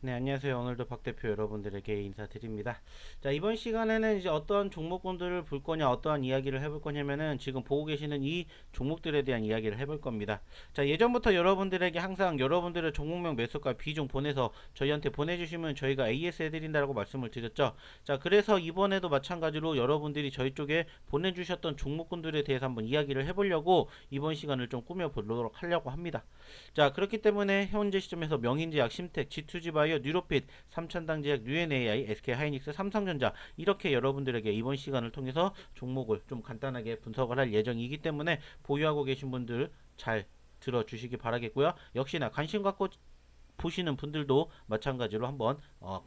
네, 안녕하세요. 오늘도 박 대표 여러분들에게 인사드립니다. 자, 이번 시간에는 이제 어떠한 종목군들을 볼 거냐, 어떠한 이야기를 해볼 거냐면은 지금 보고 계시는 이 종목들에 대한 이야기를 해볼 겁니다. 자, 예전부터 여러분들에게 항상 여러분들의 종목명 매수가 비중 보내서 저희한테 보내주시면 저희가 AS 해드린다고 말씀을 드렸죠. 자, 그래서 이번에도 마찬가지로 여러분들이 저희 쪽에 보내주셨던 종목군들에 대해서 한번 이야기를 해보려고 이번 시간을 좀 꾸며보도록 하려고 합니다. 자, 그렇기 때문에 현재 시점에서 명인제약, 심택, G2G바이오, 뉴로핏, 삼천당제약, UNAI, SK하이닉스, 삼성전자 이렇게 여러분들에게 이번 시간을 통해서 종목을 좀 간단하게 분석을 할 예정이기 때문에 보유하고 계신 분들 잘 들어주시기 바라겠고요. 역시나 관심 갖고 보시는 분들도 마찬가지로 한번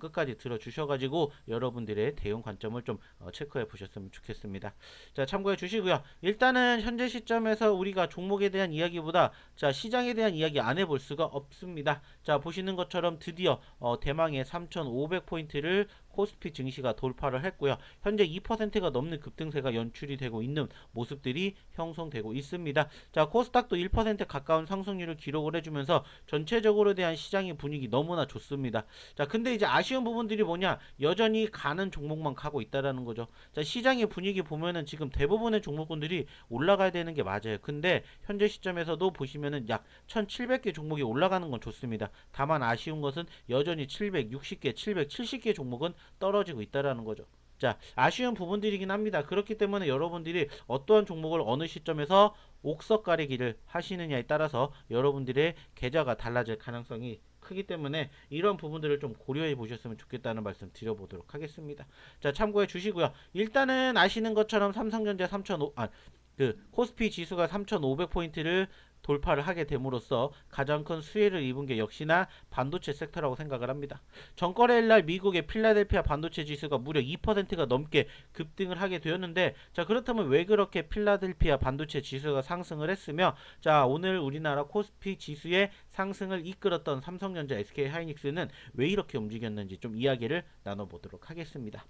끝까지 들어주셔가지고 여러분들의 대응 관점을 좀 체크해 보셨으면 좋겠습니다. 자, 참고해 주시고요. 일단은 현재 시점에서 우리가 종목에 대한 이야기보다 자, 시장에 대한 이야기 안 해볼 수가 없습니다. 자, 보시는 것처럼 드디어 대망의 3,500포인트를 코스피 증시가 돌파를 했고요. 현재 2%가 넘는 급등세가 연출이 되고 있는 모습들이 형성되고 있습니다. 자, 코스닥도 1% 가까운 상승률을 기록을 해주면서 전체적으로 대한 시장의 분위기 너무나 좋습니다. 자, 근데 이제 아쉬운 부분들이 뭐냐? 여전히 가는 종목만 가고 있다라는 거죠. 자, 시장의 분위기 보면은 지금 대부분의 종목군들이 올라가야 되는 게 맞아요. 근데 현재 시점에서도 보시면은 약 1,700개 종목이 올라가는 건 좋습니다. 다만 아쉬운 것은 여전히 760개, 770개 종목은 떨어지고 있다라는 거죠. 자, 아쉬운 부분들이긴 합니다. 그렇기 때문에 여러분들이 어떠한 종목을 어느 시점에서 옥석 가리기를 하시느냐에 따라서 여러분들의 계좌가 달라질 가능성이 크기 때문에 이런 부분들을 좀 고려해 보셨으면 좋겠다는 말씀 드려보도록 하겠습니다. 자, 참고해 주시고요. 일단은 아시는 것처럼 삼성전자 3,500, 코스피 지수가 3,500포인트를 돌파를 하게 됨으로써 가장 큰 수혜를 입은 게 역시나 반도체 섹터라고 생각을 합니다. 전거래일날 미국의 필라델피아 반도체 지수가 무려 2%가 넘게 급등을 하게 되었는데, 자, 그렇다면 왜 그렇게 필라델피아 반도체 지수가 상승을 했으며, 자, 오늘 우리나라 코스피 지수의 상승을 이끌었던 삼성전자, SK하이닉스는 왜 이렇게 움직였는지 좀 이야기를 나눠보도록 하겠습니다.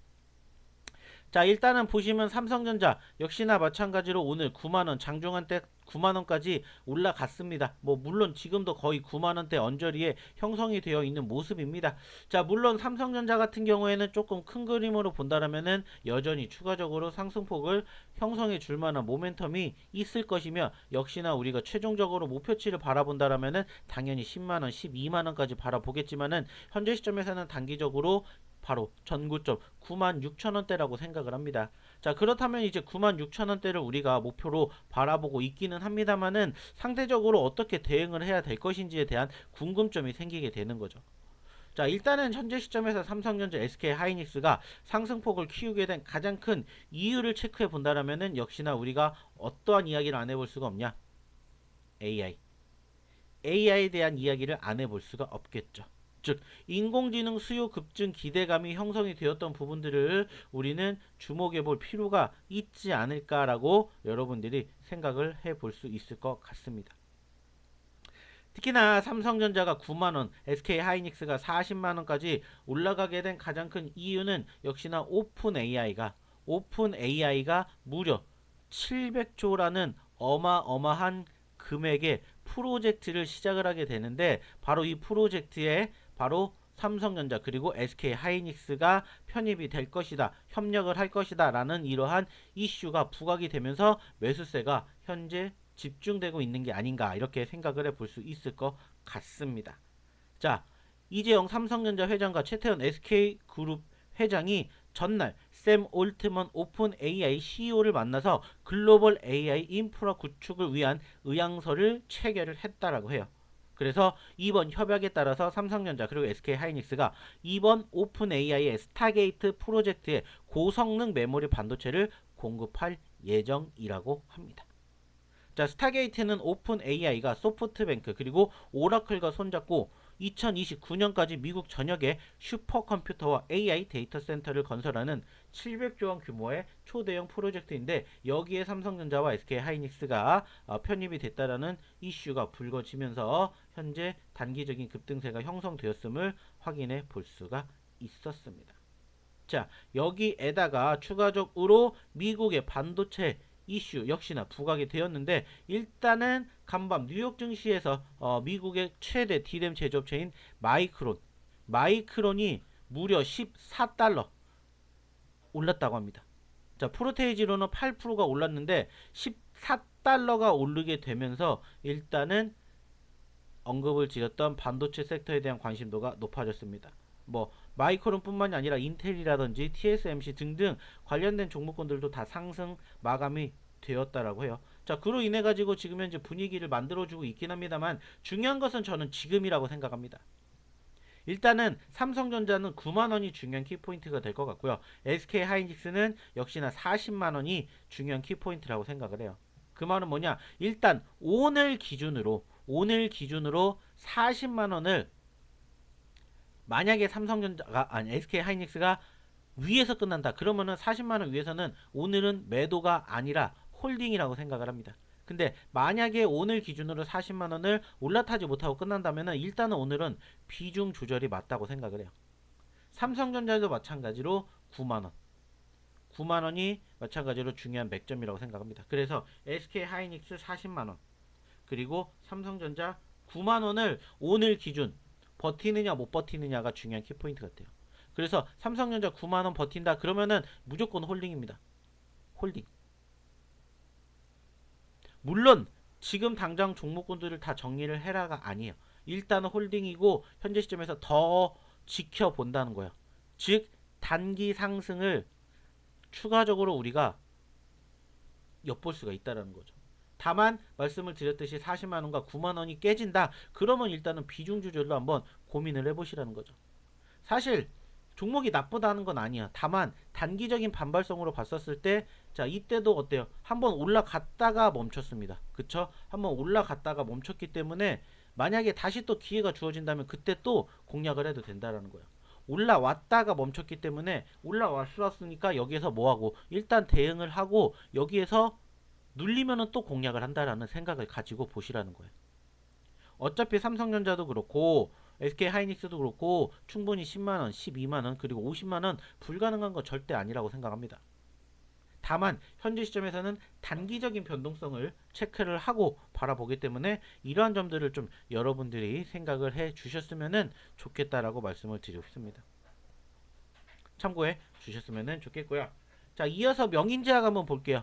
자, 일단은 보시면 삼성전자 역시나 마찬가지로 오늘 9만원, 장중한 때 9만원까지 올라갔습니다. 뭐 물론 지금도 거의 9만원대 언저리에 형성이 되어 있는 모습입니다. 자, 물론 삼성전자 같은 경우에는 조금 큰 그림으로 본다면은 여전히 추가적으로 상승폭을 형성해 줄 만한 모멘텀이 있을 것이며, 역시나 우리가 최종적으로 목표치를 바라본다면은 당연히 10만원, 12만원까지 바라보겠지만은 현재 시점에서는 단기적으로 바로 전고점 96,000원대라고 생각을 합니다. 자, 그렇다면 이제 96,000원대를 우리가 목표로 바라보고 있기는 합니다만은 상대적으로 어떻게 대응을 해야 될 것인지에 대한 궁금점이 생기게 되는 거죠. 자, 일단은 현재 시점에서 삼성전자, SK하이닉스가 상승폭을 키우게 된 가장 큰 이유를 체크해 본다면은 역시나 우리가 어떠한 이야기를 안 해볼 수가 없냐? AI. AI에 대한 이야기를 안 해볼 수가 없겠죠. 즉, 인공지능 수요 급증 기대감이 형성이 되었던 부분들을 우리는 주목해 볼 필요가 있지 않을까라고 여러분들이 생각을 해볼 수 있을 것 같습니다. 특히나 삼성전자가 9만원, SK하이닉스가 40만원까지 올라가게 된 가장 큰 이유는 역시나 오픈 AI가 무려 700조라는 어마어마한 금액의 프로젝트를 시작을 하게 되는데, 바로 이 프로젝트에 바로 삼성전자 그리고 SK하이닉스가 편입이 될 것이다, 협력을 할 것이다 라는 이러한 이슈가 부각이 되면서 매수세가 현재 집중되고 있는 게 아닌가 이렇게 생각을 해볼 수 있을 것 같습니다. 자, 이재용 삼성전자 회장과 최태원 SK그룹 회장이 전날 샘 올트먼 오픈 AI CEO를 만나서 글로벌 AI 인프라 구축을 위한 의향서를 체결을 했다라고 해요. 그래서 이번 협약에 따라서 삼성전자 그리고 SK하이닉스가 이번 오픈 AI의 스타게이트 프로젝트에 고성능 메모리 반도체를 공급할 예정이라고 합니다. 자, 스타게이트는 오픈 AI가 소프트뱅크 그리고 오라클과 손잡고 2029년까지 미국 전역에 슈퍼컴퓨터와 AI 데이터 센터를 건설하는 700조 원 규모의 초대형 프로젝트인데, 여기에 삼성전자와 SK하이닉스가 편입이 됐다라는 이슈가 불거지면서 현재 단기적인 급등세가 형성되었음을 확인해 볼 수가 있었습니다. 자, 여기에다가 추가적으로 미국의 반도체 이슈 역시나 부각이 되었는데, 일단은 간밤 뉴욕 증시에서 미국의 최대 D램 제조업체인 마이크론 마이크론이 무려 14달러 올랐다고 합니다. 자, 프로테이지로는 8%가 올랐는데 14달러가 오르게 되면서 일단은 언급을 드렸던 반도체 섹터에 대한 관심도가 높아졌습니다. 뭐 마이크론뿐만이 아니라 인텔이라든지 TSMC 등등 관련된 종목군들도 다 상승 마감이 되었다라고 해요. 자, 그로 인해 가지고 지금 현재 분위기를 만들어주고 있긴 합니다만 중요한 것은 저는 지금이라고 생각합니다. 일단은 삼성전자는 9만원이 중요한 키포인트가 될 것 같고요. SK하이닉스는 역시나 40만원이 중요한 키포인트라고 생각을 해요. 그 말은 뭐냐? 일단 오늘 기준으로 40만원을 만약에 삼성전자가 아니 SK하이닉스가 위에서 끝난다. 그러면은 40만원 위에서는 오늘은 매도가 아니라 홀딩이라고 생각을 합니다. 근데 만약에 오늘 기준으로 40만원을 올라타지 못하고 끝난다면 일단은 오늘은 비중 조절이 맞다고 생각을 해요. 삼성전자도 마찬가지로 9만원 9만원이 마찬가지로 중요한 맥점이라고 생각합니다. 그래서 SK하이닉스 40만원 그리고 삼성전자 9만원을 오늘 기준 버티느냐 못 버티느냐가 중요한 키포인트 같아요. 그래서 삼성전자 9만원 버틴다 그러면은 무조건 홀딩입니다. 홀딩. 물론 지금 당장 종목군들을 다 정리를 해라가 아니에요. 일단은 홀딩이고 현재 시점에서 더 지켜본다는 거예요. 즉 단기 상승을 추가적으로 우리가 엿볼 수가 있다는 거죠. 다만 말씀을 드렸듯이 40만원과 9만원이 깨진다. 그러면 일단은 비중 조절로 한번 고민을 해보시라는 거죠. 사실 종목이 나쁘다는 건 아니야. 다만 단기적인 반발성으로 봤었을 때 자 이때도 어때요? 한번 올라갔다가 멈췄습니다. 그쵸? 한번 올라갔다가 멈췄기 때문에 만약에 다시 또 기회가 주어진다면 그때 또 공략을 해도 된다라는 거예요. 올라왔다가 멈췄기 때문에 올라왔으니까 여기에서 뭐하고 일단 대응을 하고 여기에서 눌리면은 또 공략을 한다라는 생각을 가지고 보시라는 거예요. 어차피 삼성전자도 그렇고 SK하이닉스도 그렇고 충분히 10만원, 12만원 그리고 50만원 불가능한 건 절대 아니라고 생각합니다. 다만 현재 시점에서는 단기적인 변동성을 체크를 하고 바라보기 때문에 이러한 점들을 좀 여러분들이 생각을 해 주셨으면 좋겠다라고 말씀을 드리겠습니다. 참고해 주셨으면 좋겠고요. 자, 이어서 명인제약 한번 볼게요.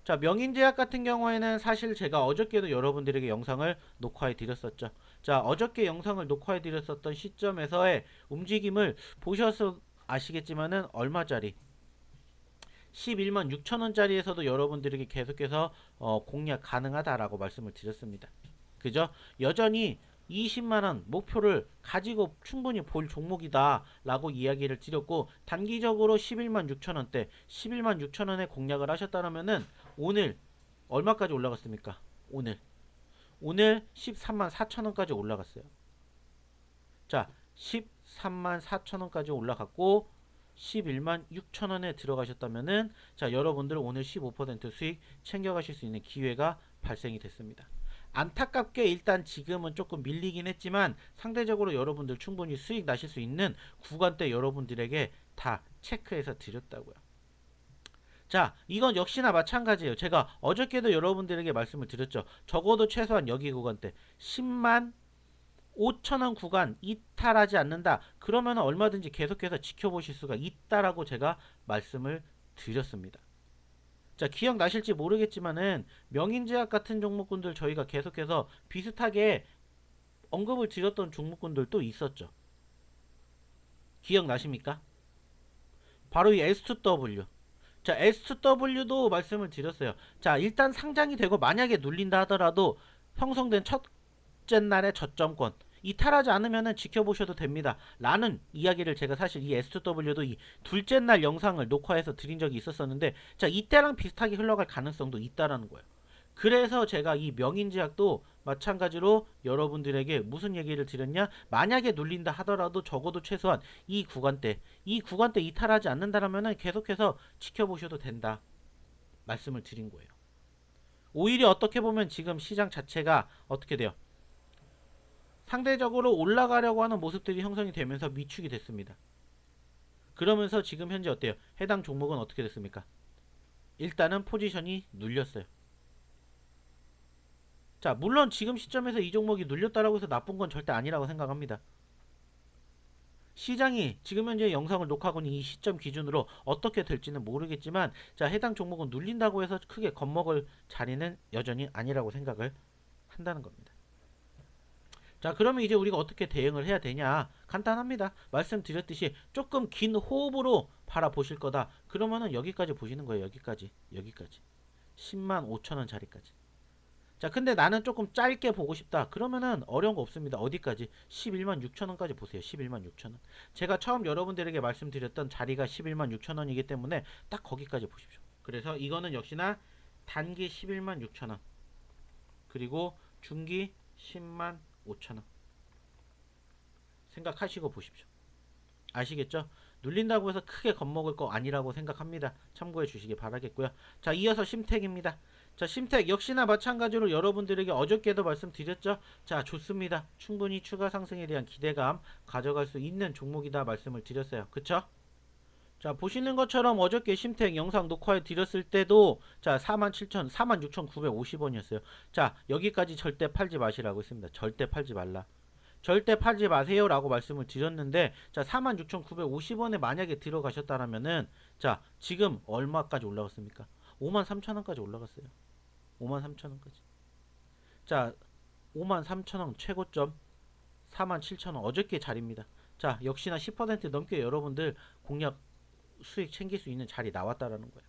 자, 명인제약 같은 경우에는 사실 제가 어저께도 여러분들에게 영상을 녹화해 드렸었죠. 자, 어저께 영상을 녹화해 드렸었던 시점에서의 움직임을 보셔서 아시겠지만은 얼마짜리 11만 6천원짜리에서도 여러분들에게 계속해서 공략 가능하다라고 말씀을 드렸습니다. 그죠? 여전히 20만원 목표를 가지고 충분히 볼 종목이다 라고 이야기를 드렸고 단기적으로 11만 6천원대 11만 6천원에 공략을 하셨다면은 오늘 얼마까지 올라갔습니까? 오늘 13만 4천원까지 올라갔어요. 자 13만 4천원까지 올라갔고 11만 6천원에 들어가셨다면은 자 여러분들 오늘 15% 수익 챙겨가실 수 있는 기회가 발생이 됐습니다. 안타깝게 일단 지금은 조금 밀리긴 했지만 상대적으로 여러분들 충분히 수익 나실 수 있는 구간대 여러분들에게 다 체크해서 드렸다고요. 자 이건 역시나 마찬가지예요. 제가 어저께도 여러분들에게 말씀을 드렸죠. 적어도 최소한 여기 구간대 10만 5천원 구간 이탈하지 않는다. 그러면 얼마든지 계속해서 지켜보실 수가 있다라고 제가 말씀을 드렸습니다. 자 기억나실지 모르겠지만은 명인제약 같은 종목군들 저희가 계속해서 비슷하게 언급을 드렸던 종목군들도 있었죠. 기억나십니까? 바로 이 S2W. 자 S2W도 말씀을 드렸어요. 자 일단 상장이 되고 만약에 눌린다 하더라도 형성된 첫째 날의 저점권 이탈하지 않으면 지켜보셔도 됩니다 라는 이야기를 제가 사실 이 S2W도 이 둘째 날 영상을 녹화해서 드린 적이 있었었는데 자 이때랑 비슷하게 흘러갈 가능성도 있다라는 거예요. 그래서 제가 이 명인제약도 마찬가지로 여러분들에게 무슨 얘기를 드렸냐, 만약에 눌린다 하더라도 적어도 최소한 이 구간대 이탈하지 않는다라면 계속해서 지켜보셔도 된다 말씀을 드린 거예요. 오히려 어떻게 보면 지금 시장 자체가 어떻게 돼요? 상대적으로 올라가려고 하는 모습들이 형성이 되면서 위축이 됐습니다. 그러면서 지금 현재 어때요? 해당 종목은 어떻게 됐습니까? 일단은 포지션이 눌렸어요. 자 물론 지금 시점에서 이 종목이 눌렸다라고 해서 나쁜 건 절대 아니라고 생각합니다. 시장이 지금 현재 영상을 녹화하고 있는 이 시점 기준으로 어떻게 될지는 모르겠지만 자, 해당 종목은 눌린다고 해서 크게 겁먹을 자리는 여전히 아니라고 생각을 한다는 겁니다. 자, 그러면 이제 우리가 어떻게 대응을 해야 되냐? 간단합니다. 말씀드렸듯이 조금 긴 호흡으로 바라보실 거다. 그러면은 여기까지 보시는 거예요. 여기까지. 10만 5천 원 자리까지. 자, 근데 나는 조금 짧게 보고 싶다. 그러면은 어려운 거 없습니다. 어디까지? 11만 6천 원까지 보세요. 11만 6천 원. 제가 처음 여러분들에게 말씀드렸던 자리가 11만 6천 원이기 때문에 딱 거기까지 보십시오. 그래서 이거는 역시나 단기 11만 6천 원. 그리고 중기 10만 5천 원. 생각하시고 보십시오. 아시겠죠? 눌린다고 해서 크게 겁먹을 거 아니라고 생각합니다. 참고해 주시기 바라겠고요. 자, 이어서 심택입니다. 자, 심택 역시나 마찬가지로 여러분들에게 어저께도 말씀드렸죠. 자, 좋습니다. 충분히 추가 상승에 대한 기대감 가져갈 수 있는 종목이다 말씀을 드렸어요. 그쵸? 자, 보시는 것처럼 어저께 심택 영상 녹화해 드렸을 때도 자, 46,950원이었어요. 자, 여기까지 절대 팔지 마시라고 했습니다. 절대 팔지 말라. 절대 팔지 마세요 라고 말씀을 드렸는데 자, 46,950원에 만약에 들어가셨다라면은 자, 지금 얼마까지 올라갔습니까? 53,000원까지 올라갔어요. 53,000원까지. 자, 53,000원 최고점 47,000원 어저께 자리입니다. 자, 역시나 10% 넘게 여러분들 공략 수익 챙길 수 있는 자리 나왔다라는 거예요.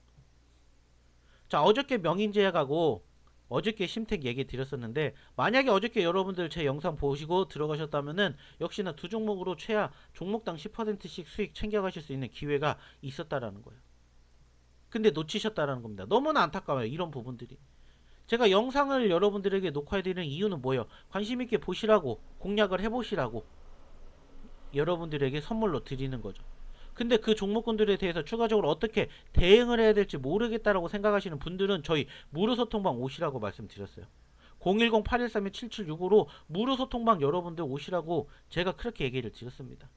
자, 어저께 명인제약하고 어저께 심택 얘기 드렸었는데 만약에 어저께 여러분들 제 영상 보시고 들어가셨다면은 역시나 두 종목으로 최하 종목당 10%씩 수익 챙겨가실 수 있는 기회가 있었다라는 거예요. 근데 놓치셨다라는 겁니다. 너무나 안타까워요. 이런 부분들이. 제가 영상을 여러분들에게 녹화해드리는 이유는 뭐예요? 관심있게 보시라고 공략을 해보시라고 여러분들에게 선물로 드리는 거죠. 근데 그 종목군들에 대해서 추가적으로 어떻게 대응을 해야 될지 모르겠다라고 생각하시는 분들은 저희 무료소통방 오시라고 말씀드렸어요. 010-813-7765로 무료소통방 여러분들 오시라고 제가 그렇게 얘기를 드렸습니다.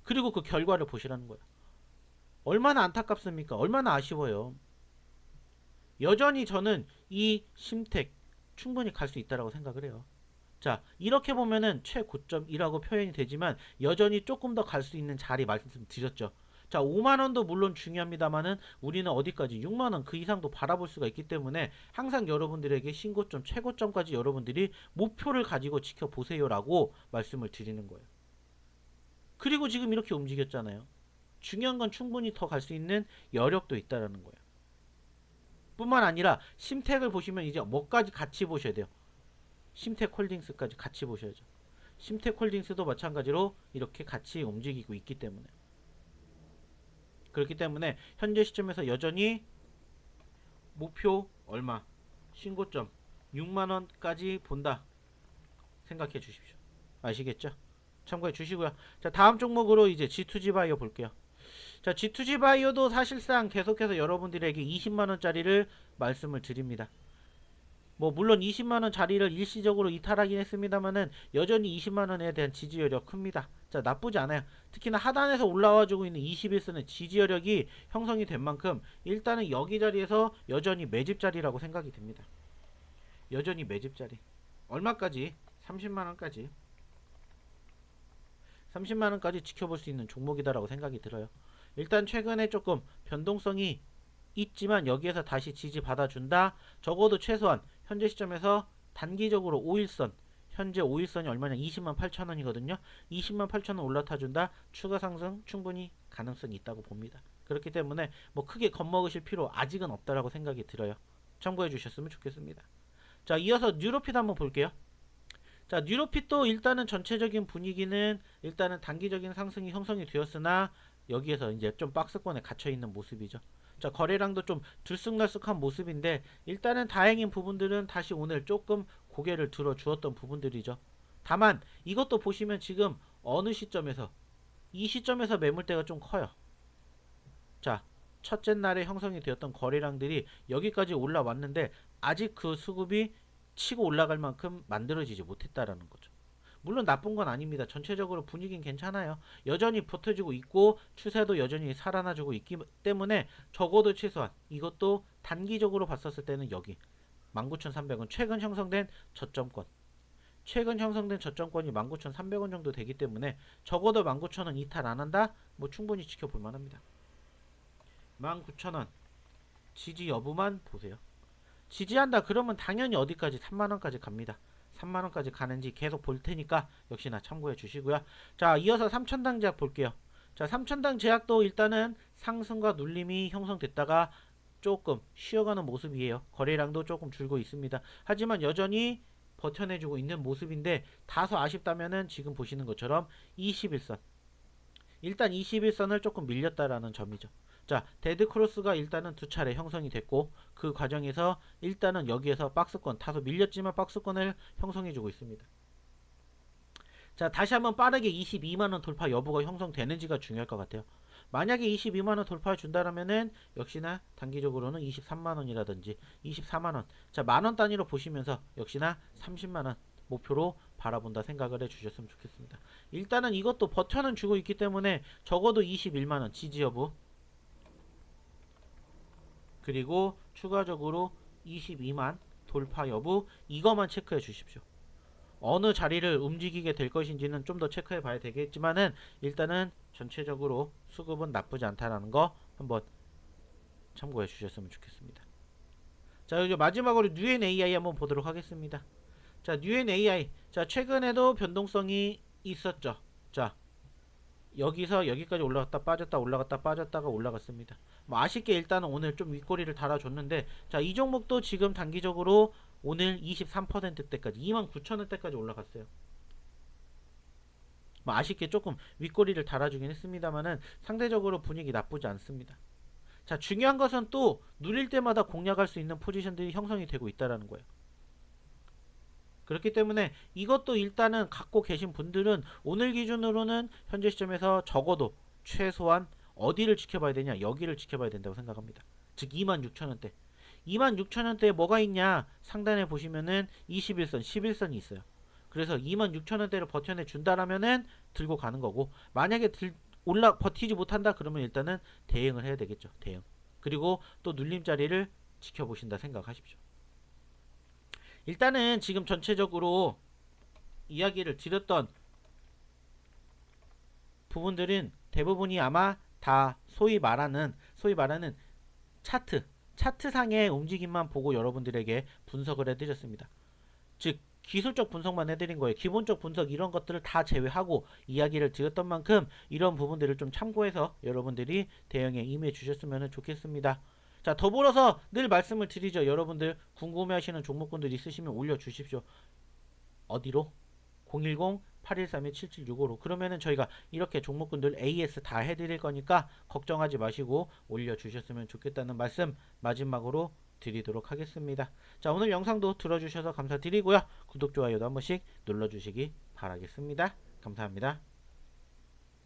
그리고 그 결과를 보시라는 거예요. 얼마나 안타깝습니까? 얼마나 아쉬워요. 여전히 저는 이 심택 충분히 갈 수 있다라고 생각을 해요. 자, 이렇게 보면은 최고점이라고 표현이 되지만 여전히 조금 더 갈 수 있는 자리 말씀드렸죠. 자, 5만원도 물론 중요합니다만은 우리는 어디까지 6만원 그 이상도 바라볼 수가 있기 때문에 항상 여러분들에게 신고점, 최고점까지 여러분들이 목표를 가지고 지켜보세요라고 말씀을 드리는 거예요. 그리고 지금 이렇게 움직였잖아요. 중요한 건 충분히 더 갈 수 있는 여력도 있다라는 거예요. 뿐만 아니라 심택을 보시면 이제 뭐까지 같이 보셔야 돼요. 심택홀딩스까지 같이 보셔야죠. 심택홀딩스도 마찬가지로 이렇게 같이 움직이고 있기 때문에 그렇기 때문에 현재 시점에서 여전히 목표 얼마 신고점 6만원까지 본다 생각해 주십시오. 아시겠죠? 참고해 주시고요. 자, 다음 종목으로 이제 G2G 바이오 볼게요. 자, G2G 바이오도 사실상 계속해서 여러분들에게 20만원짜리를 말씀을 드립니다. 뭐 물론 20만원 자리를 일시적으로 이탈하긴 했습니다만은 여전히 20만원에 대한 지지여력 큽니다. 자, 나쁘지 않아요. 특히나 하단에서 올라와주고 있는 21선의 지지여력이 형성이 된 만큼 일단은 여기 자리에서 여전히 매집 자리라고 생각이 됩니다. 여전히 매집 자리. 얼마까지? 30만원까지. 30만원까지 지켜볼 수 있는 종목이다라고 생각이 들어요. 일단 최근에 조금 변동성이 있지만 여기에서 다시 지지 받아준다. 적어도 최소한 현재 시점에서 단기적으로 5일선 현재 5일선이 얼마냐 20만 8천원이거든요. 20만 8천원 올라타준다. 추가 상승 충분히 가능성이 있다고 봅니다. 그렇기 때문에 뭐 크게 겁먹으실 필요 아직은 없다라고 생각이 들어요. 참고해 주셨으면 좋겠습니다. 자, 이어서 뉴로핏 한번 볼게요. 자, 뉴로핏도 일단은 전체적인 분위기는 일단은 단기적인 상승이 형성이 되었으나 여기에서 이제 좀 박스권에 갇혀있는 모습이죠. 자, 거래량도 좀 들쑥날쑥한 모습인데 일단은 다행인 부분들은 다시 오늘 조금 고개를 들어 주었던 부분들이죠. 다만 이것도 보시면 지금 어느 시점에서 이 시점에서 매물대가 좀 커요. 자, 첫째 날에 형성이 되었던 거래량들이 여기까지 올라왔는데 아직 그 수급이 치고 올라갈 만큼 만들어지지 못했다라는 거죠. 물론 나쁜 건 아닙니다. 전체적으로 분위기는 괜찮아요. 여전히 버텨주고 있고 추세도 여전히 살아나주고 있기 때문에 적어도 최소한 이것도 단기적으로 봤었을 때는 여기 19,300원 최근 형성된 저점권 최근 형성된 저점권이 19,300원 정도 되기 때문에 적어도 19,000원 이탈 안 한다? 뭐 충분히 지켜볼 만합니다. 19,000원 지지 여부만 보세요. 지지한다 그러면 당연히 어디까지 3만원까지 갑니다. 3만원까지 가는지 계속 볼 테니까 역시나 참고해 주시고요. 자, 이어서 3천당 제약 볼게요. 자, 3천당 제약도 일단은 상승과 눌림이 형성됐다가 조금 쉬어가는 모습이에요. 거래량도 조금 줄고 있습니다. 하지만 여전히 버텨내주고 있는 모습인데 다소 아쉽다면은 지금 보시는 것처럼 21선 일단 21선을 조금 밀렸다라는 점이죠. 자, 데드크로스가 일단은 두 차례 형성이 됐고 그 과정에서 일단은 여기에서 박스권 다소 밀렸지만 박스권을 형성해주고 있습니다. 자, 다시 한번 빠르게 22만원 돌파 여부가 형성되는지가 중요할 것 같아요. 만약에 22만원 돌파해 준다라면은 역시나 단기적으로는 23만원이라든지 24만원, 자, 만원 단위로 보시면서 역시나 30만원 목표로 바라본다 생각을 해주셨으면 좋겠습니다. 일단은 이것도 버텨는 주고 있기 때문에 적어도 21만원 지지 여부, 그리고 추가적으로 22만 돌파 여부, 이거만 체크해 주십시오. 어느 자리를 움직이게 될 것인지는 좀 더 체크해 봐야 되겠지만은 일단은 전체적으로 수급은 나쁘지 않다라는 거 한번 참고해 주셨으면 좋겠습니다. 자, 이제 마지막으로 뉴엔AI 한번 보도록 하겠습니다. 자, 뉴엔AI, 자, 최근에도 변동성이 있었죠. 자, 여기서 여기까지 올라갔다 빠졌다 올라갔다 빠졌다가 올라갔습니다. 뭐 아쉽게 일단은 오늘 좀 윗꼬리를 달아줬는데, 자, 이 종목도 지금 단기적으로 오늘 23%대까지 29,000원대까지 올라갔어요. 뭐 아쉽게 조금 윗꼬리를 달아주긴 했습니다만은 상대적으로 분위기 나쁘지 않습니다. 자, 중요한 것은 또 누릴 때마다 공략할 수 있는 포지션들이 형성이 되고 있다는 거예요. 그렇기 때문에 이것도 일단은 갖고 계신 분들은 오늘 기준으로는 현재 시점에서 적어도 최소한 어디를 지켜봐야 되냐, 여기를 지켜봐야 된다고 생각합니다. 즉 26,000원대 26,000원대에 뭐가 있냐, 상단에 보시면은 21선 11선이 있어요. 그래서 26,000원대를 버텨내 준다라면은 들고 가는 거고, 만약에 버티지 못한다 그러면 일단은 대응을 해야 되겠죠. 대응. 그리고 또 눌림자리를 지켜보신다 생각하십시오. 일단은 지금 전체적으로 이야기를 드렸던 부분들은 대부분이 아마 다 소위 말하는 차트상의 움직임만 보고 여러분들에게 분석을 해드렸습니다. 즉 기술적 분석만 해드린 거예요. 기본적 분석 이런 것들을 다 제외하고 이야기를 드렸던 만큼 이런 부분들을 좀 참고해서 여러분들이 대응에 임해 주셨으면 좋겠습니다. 자, 더불어서 늘 말씀을 드리죠. 여러분들 궁금해하시는 종목군들 있으시면 올려주십시오. 어디로? 010-8131-7765로. 그러면은 저희가 이렇게 종목군들 AS 다 해드릴 거니까 걱정하지 마시고 올려주셨으면 좋겠다는 말씀 마지막으로 드리도록 하겠습니다. 자, 오늘 영상도 들어주셔서 감사드리고요. 구독, 좋아요도 한 번씩 눌러주시기 바라겠습니다. 감사합니다.